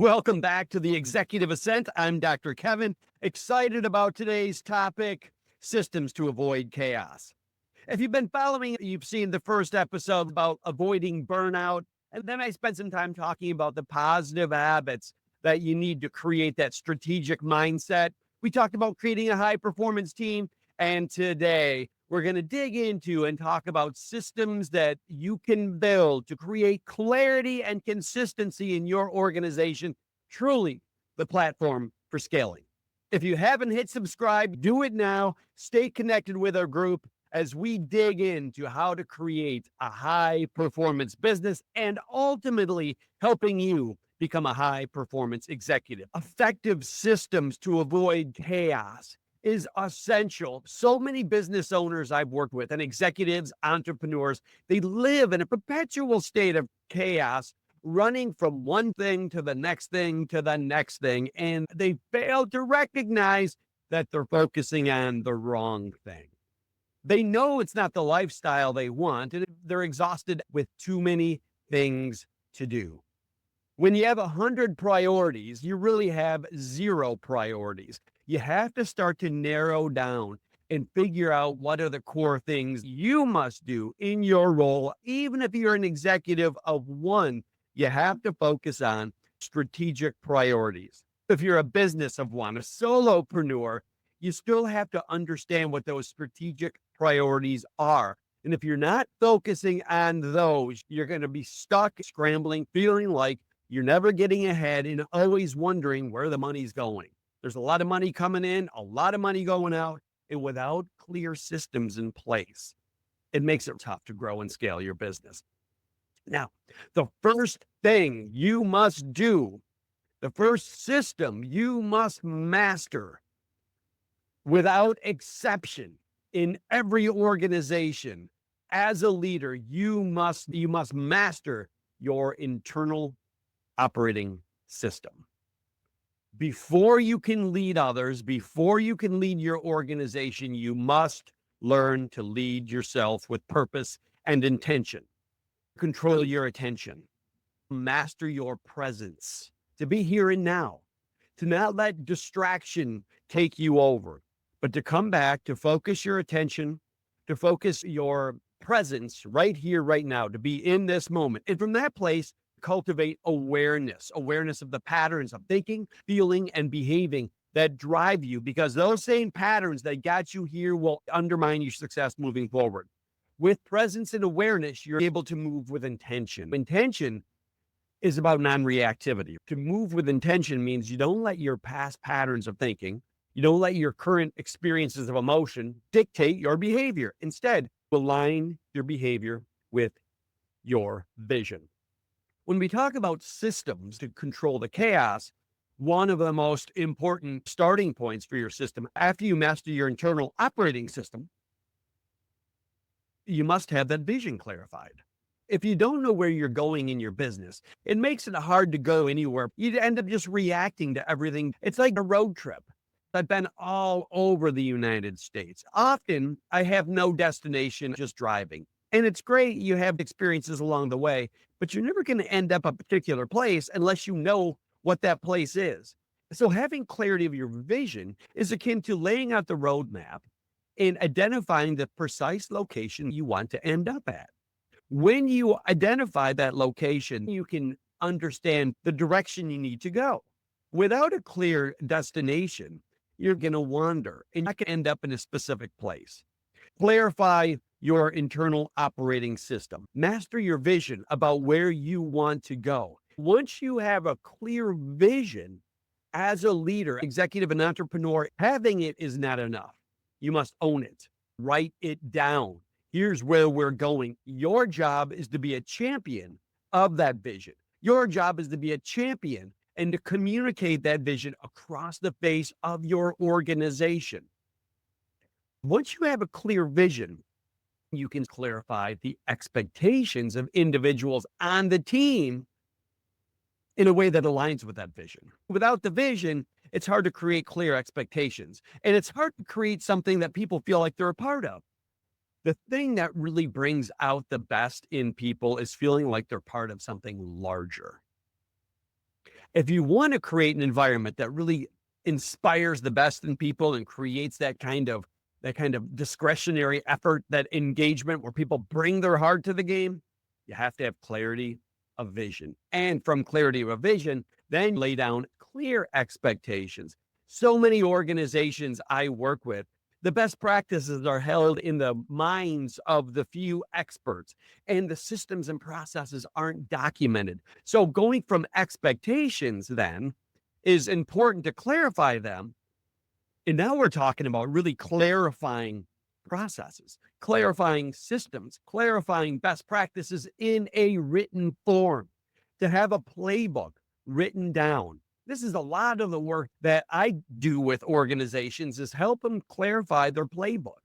Welcome back to the Executive Ascent. I'm Dr. Kevin, excited about today's topic, systems to avoid chaos. If you've been following, you've seen the first episode about avoiding burnout. And then I spent some time talking about the positive habits that you need to create that strategic mindset. We talked about creating a high performance team. And today we're going to dig into and talk about systems that you can build to create clarity and consistency in your organization. Truly the platform for scaling. If you haven't hit subscribe, do it now. Stay connected with our group as we dig into how to create a high performance business and ultimately helping you become a high performance executive. Effective systems to avoid chaos is essential. So many business owners I've worked with and executives, entrepreneurs, they live in a perpetual state of chaos, running from one thing to the next thing to the next thing. And they fail to recognize that they're focusing on the wrong thing. They know it's not the lifestyle they want, and they're exhausted with too many things to do. When you have 100 priorities, you really have 0 priorities. You have to start to narrow down and figure out what are the core things you must do in your role. Even if you're an executive of one, you have to focus on strategic priorities. If you're a business of one, a solopreneur, you still have to understand what those strategic priorities are. And if you're not focusing on those, you're going to be stuck scrambling, feeling like you're never getting ahead and always wondering where the money's going. There's a lot of money coming in, a lot of money going out, and without clear systems in place, it makes it tough to grow and scale your business. Now, the first thing you must do, the first system you must master without exception in every organization as a leader, you must master your internal operating system. Before you can lead others, before you can lead your organization, you must learn to lead yourself with purpose and intention. Control your attention, master your presence, to be here and now, to not let distraction take you over, but to come back, to focus your attention, to focus your presence right here, right now, to be in this moment. And from that place, cultivate awareness of the patterns of thinking, feeling, and behaving that drive you, because those same patterns that got you here will undermine your success moving forward. With presence and awareness, you're able to move with intention. Intention is about non-reactivity. To move with intention means you don't let your past patterns of thinking, you don't let your current experiences of emotion dictate your behavior. Instead, align your behavior with your vision. When we talk about systems to control the chaos, one of the most important starting points for your system, after you master your internal operating system, you must have that vision clarified. If you don't know where you're going in your business, it makes it hard to go anywhere. You end up just reacting to everything. It's like a road trip. I've been all over the United States. Often I have no destination, just driving. And it's great. You have experiences along the way, but you're never going to end up a particular place unless you know what that place is. So having clarity of your vision is akin to laying out the roadmap and identifying the precise location you want to end up at. When you identify that location, you can understand the direction you need to go. Without a clear destination, you're going to wander and you can end up in a specific place. Clarify your internal operating system. Master your vision about where you want to go. Once you have a clear vision as a leader, executive, and entrepreneur, having it is not enough. You must own it. Write it down. Here's where we're going. Your job is to be a champion of that vision. Your job is to be a champion and to communicate that vision across the face of your organization. Once you have a clear vision, you can clarify the expectations of individuals on the team in a way that aligns with that vision. Without the vision, it's hard to create clear expectations, and it's hard to create something that people feel like they're a part of. The thing that really brings out the best in people is feeling like they're part of something larger. If you want to create an environment that really inspires the best in people and creates that kind of discretionary effort, that engagement where people bring their heart to the game, you have to have clarity of vision. And from clarity of vision, then lay down clear expectations. So many organizations I work with, the best practices are held in the minds of the few experts, and the systems and processes aren't documented. So going from expectations then is important to clarify them. And now we're talking about really clarifying processes, clarifying systems, clarifying best practices in a written form, to have a playbook written down. This is a lot of the work that I do with organizations, is help them clarify their playbook,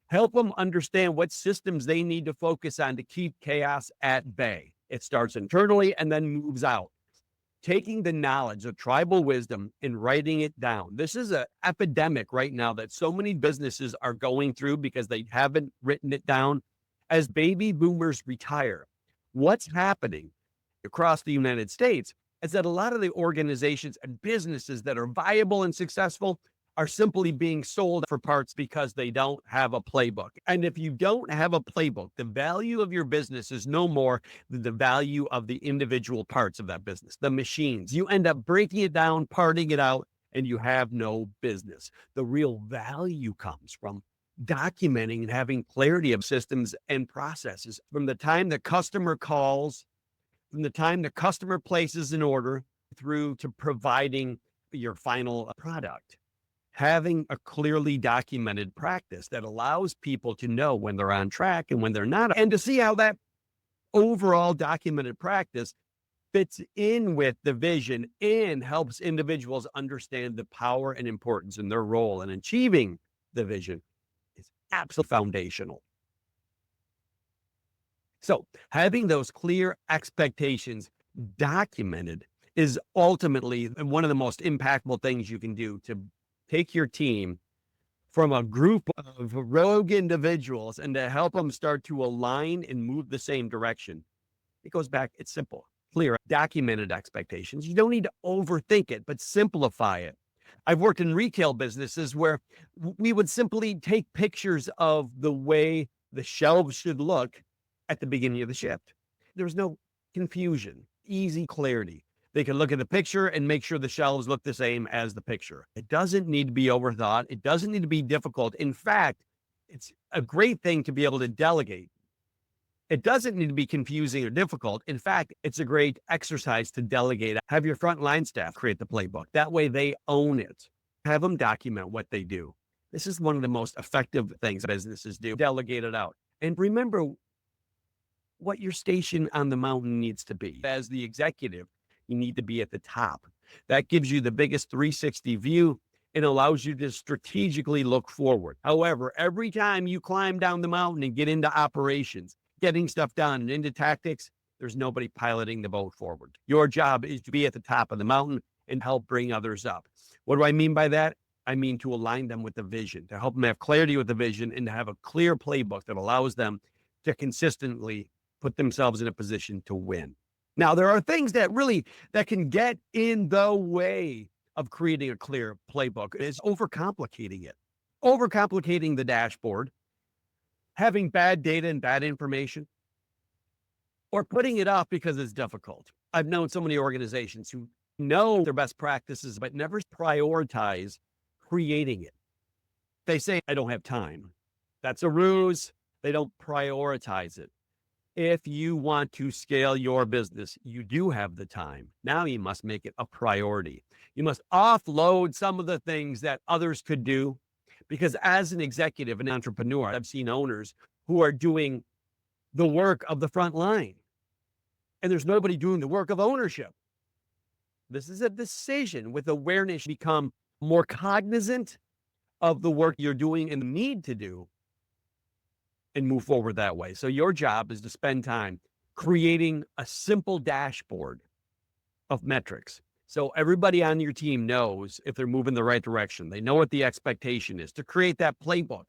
help them understand what systems they need to focus on to keep chaos at bay. It starts internally and then moves out. Taking the knowledge of tribal wisdom and writing it down. This is an epidemic right now that so many businesses are going through because they haven't written it down. As baby boomers retire, what's happening across the United States is that a lot of the organizations and businesses that are viable and successful are simply being sold for parts because they don't have a playbook. And if you don't have a playbook, the value of your business is no more than the value of the individual parts of that business, the machines. You end up breaking it down, parting it out, and you have no business. The real value comes from documenting and having clarity of systems and processes from the time the customer calls, from the time the customer places an order, through to providing your final product. Having a clearly documented practice that allows people to know when they're on track and when they're not, and to see how that overall documented practice fits in with the vision and helps individuals understand the power and importance in their role in achieving the vision, is absolutely foundational. So having those clear expectations documented is ultimately one of the most impactful things you can do to take your team from a group of rogue individuals and to help them start to align and move the same direction. It goes back, it's simple, clear, documented expectations. You don't need to overthink it, but simplify it. I've worked in retail businesses where we would simply take pictures of the way the shelves should look at the beginning of the shift. There's no confusion, easy clarity. They can look at the picture and make sure the shelves look the same as the picture. It doesn't need to be overthought. It doesn't need to be difficult. In fact, it's a great thing to be able to delegate. It doesn't need to be confusing or difficult. In fact, it's a great exercise to delegate. Have your frontline staff create the playbook. That way they own it. Have them document what they do. This is one of the most effective things businesses do. Delegate it out. And remember what your station on the mountain needs to be. As the executive, you need to be at the top. That gives you the biggest 360 view and allows you to strategically look forward. However, every time you climb down the mountain and get into operations, getting stuff done and into tactics, there's nobody piloting the boat forward. Your job is to be at the top of the mountain and help bring others up. What do I mean by that? I mean to align them with the vision, to help them have clarity with the vision and to have a clear playbook that allows them to consistently put themselves in a position to win. Now, there are things that can get in the way of creating a clear playbook. Is overcomplicating it, overcomplicating the dashboard, having bad data and bad information, or putting it off because it's difficult. I've known so many organizations who know their best practices, but never prioritize creating it. They say, I don't have time. That's a ruse. They don't prioritize it. If you want to scale your business, you do have the time. Now you must make it a priority. You must offload some of the things that others could do, because as an executive, an entrepreneur, I've seen owners who are doing the work of the front line, and there's nobody doing the work of ownership. This is a decision with awareness. Become more cognizant of the work you're doing and the need to do, and move forward that way. So your job is to spend time creating a simple dashboard of metrics. So everybody on your team knows if they're moving the right direction. They know what the expectation is, to create that playbook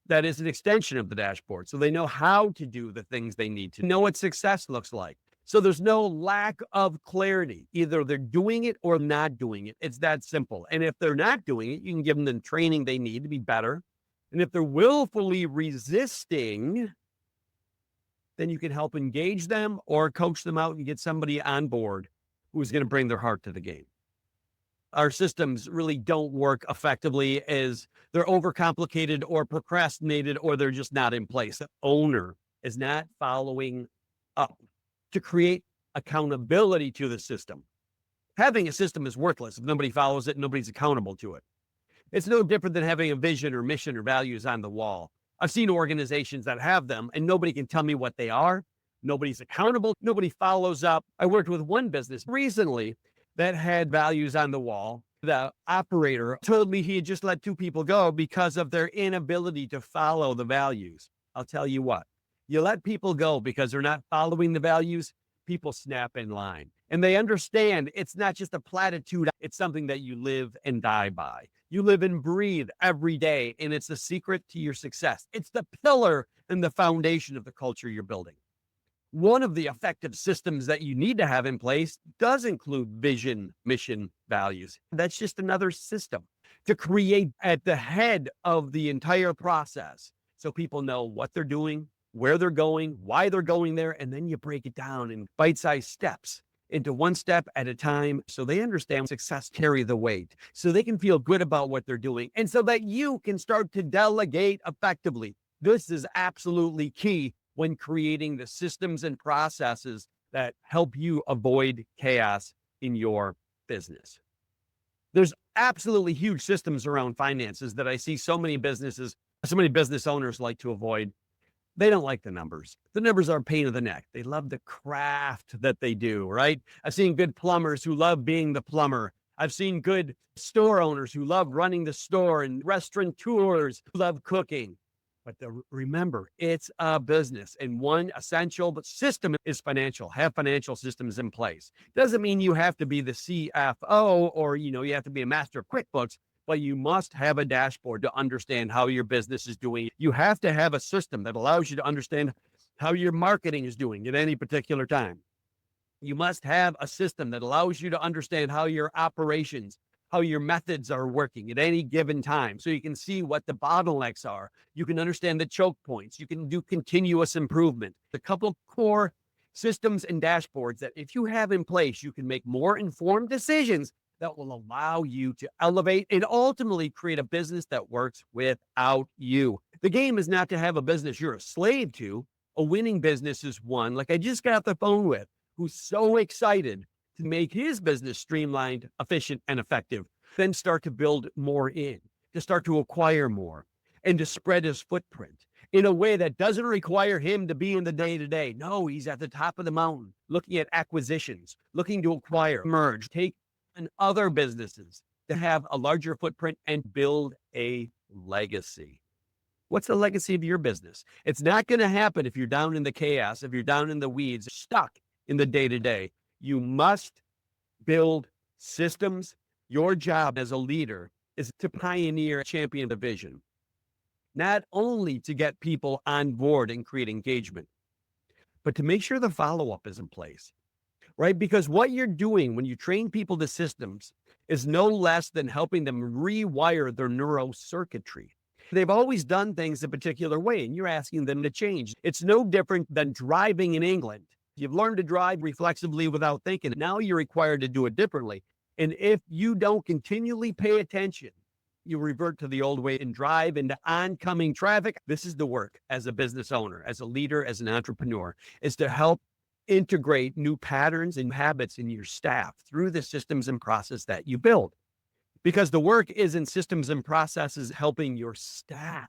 that is an extension of the dashboard. So they know how to do the things they need to know what success looks like. So there's no lack of clarity. Either they're doing it or not doing it. It's that simple. And if they're not doing it, you can give them the training they need to be better. And if they're willfully resisting, then you can help engage them or coach them out and get somebody on board who's going to bring their heart to the game. Our systems really don't work effectively as they're overcomplicated or procrastinated, or they're just not in place. The owner is not following up to create accountability to the system. Having a system is worthless if nobody follows it, nobody's accountable to it. It's no different than having a vision or mission or values on the wall. I've seen organizations that have them and nobody can tell me what they are. Nobody's accountable. Nobody follows up. I worked with one business recently that had values on the wall. The operator told me he had just let 2 people go because of their inability to follow the values. I'll tell you what, you let people go because they're not following the values, people snap in line. And they understand it's not just a platitude, it's something that you live and die by. You live and breathe every day, and it's the secret to your success. It's the pillar and the foundation of the culture you're building. One of the effective systems that you need to have in place does include vision, mission, values. That's just another system to create at the head of the entire process so people know what they're doing, where they're going, why they're going there, and then you break it down in bite-sized steps into one step at a time so they understand success carry the weight, so they can feel good about what they're doing, and so that you can start to delegate effectively. This is absolutely key when creating the systems and processes that help you avoid chaos in your business. There's absolutely huge systems around finances that I see so many business owners like to avoid. They don't like the numbers. The numbers are a pain in the neck. They love the craft that they do, right? I've seen good plumbers who love being the plumber. I've seen good store owners who love running the store, and restaurateurs who love cooking. But remember, it's a business, and one essential system is financial. Have financial systems in place. Doesn't mean you have to be the CFO or, you have to be a master of QuickBooks, but you must have a dashboard to understand how your business is doing. You have to have a system that allows you to understand how your marketing is doing at any particular time. You must have a system that allows you to understand how your operations, how your methods are working at any given time, so you can see what the bottlenecks are. You can understand the choke points. You can do continuous improvement. A couple of core systems and dashboards that if you have in place, you can make more informed decisions that will allow you to elevate and ultimately create a business that works without you. The game is not to have a business you're a slave to. A winning business is one, like I just got off the phone with, who's so excited to make his business streamlined, efficient, and effective, then start to build more to start to acquire more, and to spread his footprint in a way that doesn't require him to be in the day-to-day. No, he's at the top of the mountain, looking at acquisitions, looking to acquire, merge, take on other businesses to have a larger footprint and build a legacy. What's the legacy of your business? It's not going to happen if you're down in the chaos, if you're down in the weeds, stuck in the day-to-day. You must build systems. Your job as a leader is to pioneer, champion the vision, not only to get people on board and create engagement, but to make sure the follow-up is in place, right? Because what you're doing when you train people to systems is no less than helping them rewire their neurocircuitry. They've always done things a particular way, and you're asking them to change. It's no different than driving in England. You've learned to drive reflexively without thinking. Now you're required to do it differently. And if you don't continually pay attention, you revert to the old way and drive into oncoming traffic. This is the work as a business owner, as a leader, as an entrepreneur, is to help integrate new patterns and habits in your staff through the systems and process that you build. Because the work is in systems and processes helping your staff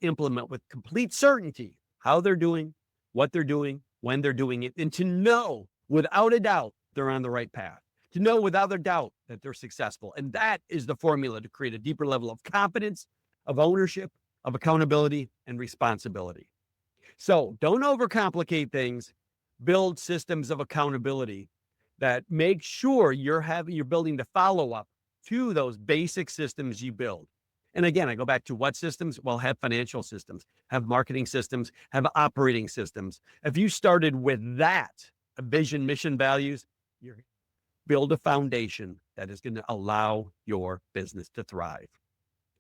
implement with complete certainty how they're doing, what they're doing, when they're doing it, and to know without a doubt they're on the right path, to know without a doubt that they're successful. And that is the formula to create a deeper level of confidence, of ownership, of accountability, and responsibility. So don't overcomplicate things. Build systems of accountability that make sure you're building the follow-up to those basic systems you build. And again, I go back to what systems? Well, have financial systems, have marketing systems, have operating systems. If you started with that, vision, mission, values, you're build a foundation that is going to allow your business to thrive.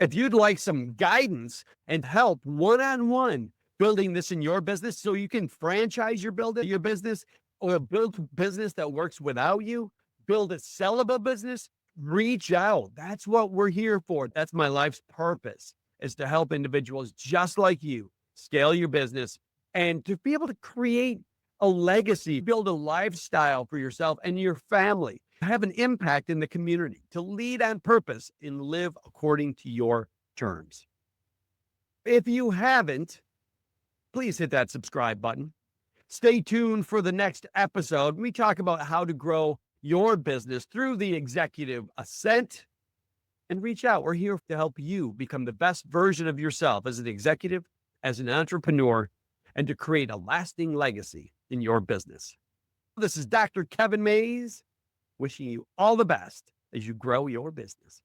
If you'd like some guidance and help one-on-one building this in your business so you can franchise your business or build a business that works without you, build a sellable business, reach out. That's what we're here for. That's my life's purpose, is to help individuals just like you scale your business and to be able to create a legacy, build a lifestyle for yourself and your family, have an impact in the community, to lead on purpose and live according to your terms. If you haven't, please hit that subscribe button. Stay tuned for the next episode. We talk about how to grow your business through the executive ascent, and reach out. We're here to help you become the best version of yourself as an executive, as an entrepreneur, and to create a lasting legacy in your business. This is Dr. Kevin Mays, wishing you all the best as you grow your business.